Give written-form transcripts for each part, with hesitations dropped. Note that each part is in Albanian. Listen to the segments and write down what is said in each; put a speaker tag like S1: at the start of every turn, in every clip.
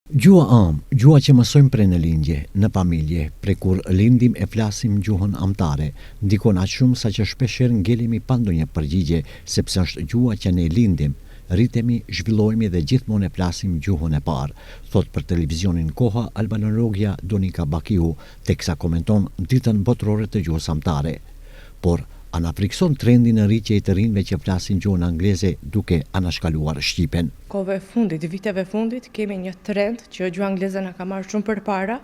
S1: Gjua am, gjua që mësojmë prej në lindje, në familje, prej kur lindim e flasim gjuhën amtare, ndikon aq shumë sa që shpeshherë ngelemi pa ndonjë përgjigje, sepse është gjua që ne lindim, rritemi, zhvillohemi dhe gjithmonë e flasim gjuhën e parë, thot për televizionin Koha albanologja Donika Bakiu, teksa komenton ditën botërore të gjuhës amtare. Por anafrikson trendin në rritje të rinjve që flasin gjuhën angleze duke anashkaluar shqipen.
S2: Kohëve fundit, viteve fundit, kemi një trend që gjuha angleze na ka marrë shumë përpara.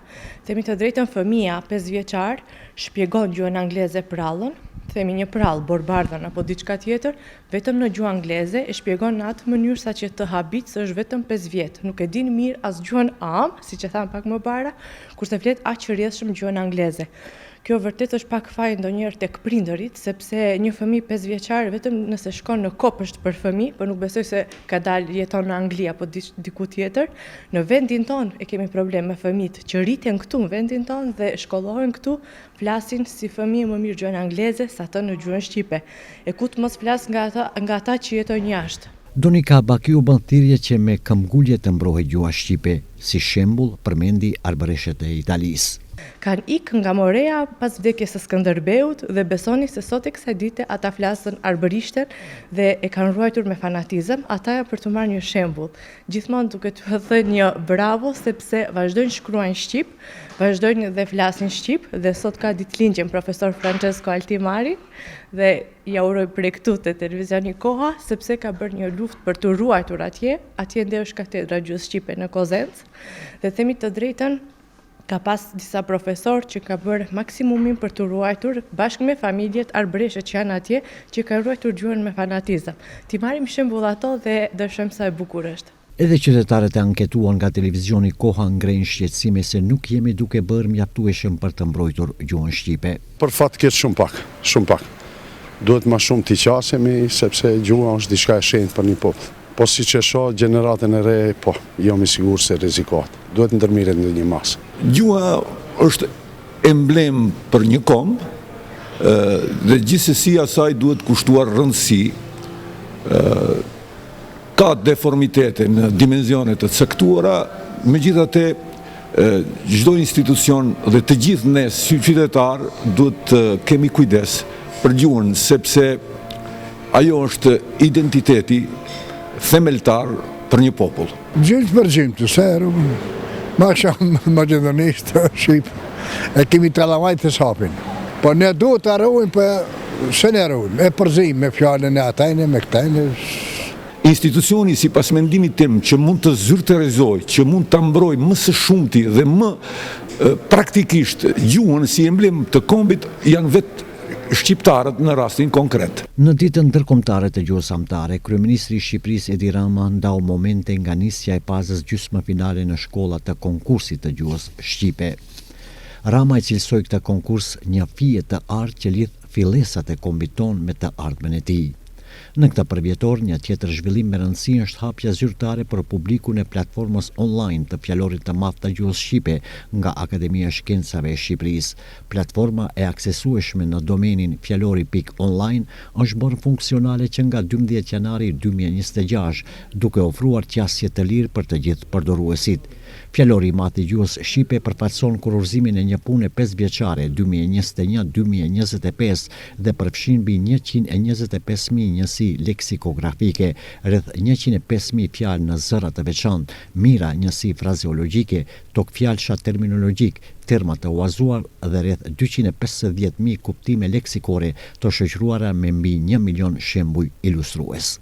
S2: Themi të drejtën, fëmia 5 vjeçar shpjegon gjuhën angleze prallën, themi një prallë, borbardhën apo diçka tjetër, vetëm në gjuhë angleze e shpjegon në atë mënyrë sa që të habit se është vetëm 5 vjet. Nuk e din mirë as gjuhën am, siç e tham pak më para, kurse flet aq rrjedhshëm gjuhën angleze. Kjo vërtet është pak faj ndonjëherë tek prindërit, sepse një fëmijë 5 vjeçar vetëm nëse shkon në kopë është për fëmijë, por nuk besoj se ka dalë jeton në Angli apo diku tjetër. Në vendin tonë e kemi problem me fëmijët që rriten këtu në vendin tonë dhe shkollohen këtu, flasin si fëmijë më mirë gjuhën angleze sa të në gjuhën shqipe. E ku të mos flas nga ata që jetojnë jashtë.
S1: Donika Bakiu bën thirrje që me këmbgulje të mbrohet gjuha shqipe, si shembull përmendi arbëreshet e Italisë.
S2: Kanë ikë nga Morea pas vdekjes së Skënderbeut dhe besoni se sot e kësaj dite ata flasën arbërishten dhe e kanë ruajtur me fanatizëm, ata për të marrë një shembull. Gjithmonë duke të thënë një bravo sepse vazhdojnë shkruajnë shqip, vazhdojnë dhe flasin shqip dhe sot ka ditëlindjen profesor Francesco Altimari dhe ja uroj prej këtu te televizioni Koha sepse ka bërë një luftë për të ruajtur atje ndej është katedra gjuhës shqipe në Kozencë dhe themi të drejtën ka pas disa profesor që ka bërë maksimumin për të ruajtur bashkë me familjet arbëreshe që janë atje që ka ruajtur gjuhën me fanatizëm. Ti marrim shembull ato dhe dëshojmë sa e bukur është.
S1: Edhe qytetarët e anketuar nga televizioni Koha ngrejnë shqetësime se nuk jemi duke bërë mjaftueshëm për të mbrojtur gjuhën shqipe.
S3: Për fat keq shumë pak. Duhet më shumë t'i qasemi sepse gjuha është diçka e shenjtë për një popull. Po si që shoh gjeneratën e re, po, jam i sigurt se rrezikohet. Duhet ndërmirret në një masë.
S4: Gjuha është emblem për një kombë dhe gjithsesi asaj duhet kushtuar rëndësi. Ka deformitete në dimensione të caktuara, megjithatë çdo institucion dhe të gjithë ne si qytetar duhet të kemi kujdes për gjuhën sepse ajo është identiteti themeltar për një popull.
S5: Gjilë për gjimë të serë, ma shumë macedonisht, shqip, e kemi të lavajt të sapin. Po ne duhet të arrojmë për se ne arrojmë, e përzim me fjallën e atajne, me këtajne.
S4: Institucioni si pas mendimit tim që mund të zyrtarizoj, që mund të mbroj më së shumti dhe më praktikisht gjuhën si emblem të kombit janë vetë shqiptarët në rastin konkret.
S1: Në ditën ndërkombëtare të gjuhës amtare, kryeministri i Shqipërisë Edi Rama ndau momente nga nisja e pazës gjysmëfinale në shkollat të konkursit të gjuhës shqipe. Rama e cilësoi këtë konkurs një fije të artë që lidh fillesat e kombit tonë me të ardhmen e tij. Në këtë përvjetor, një tjetër zhvillim me rëndësi është hapja zyrtare për publikun e platformës online të fjalorit të madh të gjuhës shqipe nga Akademia e Shkencave e Shqipërisë. Platforma e aksesueshme në domenin fjalori.online është bërë funksionale që nga 12 janari 2026, duke ofruar qasje të lirë për të gjithë përdoruesit. Fjalori i madh i gjuhës shqipe përfaqëson kurorzimin e një pune 5 vjeçare 2021-2025 dhe përfshin mbi 125.000 njësi leksikografike, rreth 105.000 fjalë në zëra të veçantë, mira njësi frazeologjike, tokfjalsha terminologjik, terma të huazuar dhe rreth 250.000 kuptime leksikore të shoqëruara me mbi 1 milion shembuj ilustrues.